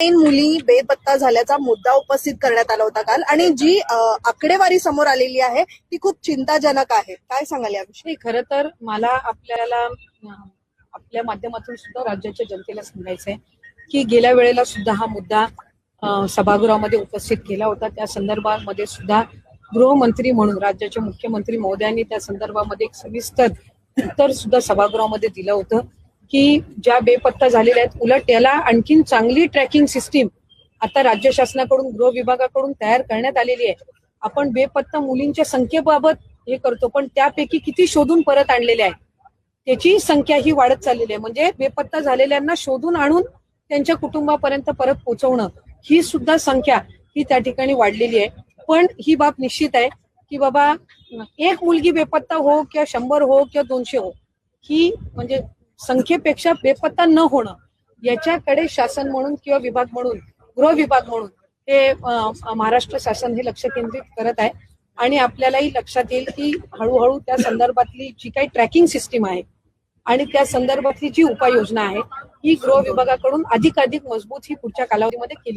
मुली बेपत्ता झाल्याचा मुद्दा उपस्थित करण्यात आला होता काल आणि जी आकडेवारी समोर आलेली आहे ती खूप चिंताजनक आहे. काय सांगाल याविषयी? खरं तर मला आपल्या माध्यमातून सुद्धा राज्याच्या जनतेला सांगायचंय की गेल्या वेळेला सुद्धा हा मुद्दा सभागृहामध्ये उपस्थित केला होता. त्या संदर्भामध्ये सुद्धा गृहमंत्री म्हणून राज्याचे मुख्यमंत्री महोदयांनी त्या संदर्भामध्ये एक सविस्तर उत्तर सुद्धा सभागृहामध्ये दिलं होतं की ज्या बेपत्ता झालेल्या आहेत, उलट याला आणखीन चांगली ट्रॅकिंग सिस्टीम आता राज्य शासनाकडून गृह विभागाकडून तयार करण्यात आलेली आहे. आपण बेपत्ता मुलींच्या संख्येबाबत हे करतो, पण त्यापैकी किती शोधून परत आणलेले आहेत त्याची संख्या ही वाढत चाललेली आहे. म्हणजे बेपत्ता झालेल्यांना शोधून आणून त्यांच्या कुटुंबापर्यंत परत पोहोचवणं ही सुद्धा संख्या ही त्या ठिकाणी वाढलेली आहे. पण ही बाब निश्चित आहे की बाबा एक मुलगी बेपत्ता हो किंवा 100 हो किंवा 200 हो, ही म्हणजे संख्येपेक्षा बेपत्ता न होणं याच्याकडे शासन म्हणून किंवा विभाग म्हणून गृह विभाग म्हणून हे महाराष्ट्र शासन हे लक्ष केंद्रित करत आहे. आणि आपल्यालाही लक्षात येईल की हळूहळू त्या संदर्भातली जी काही ट्रॅकिंग सिस्टीम आहे आणि त्या संदर्भातली जी उपाययोजना आहे ही गृह विभागाकडून अधिकाधिक मजबूत ही पुढच्या कालावधीमध्ये केली जाईल.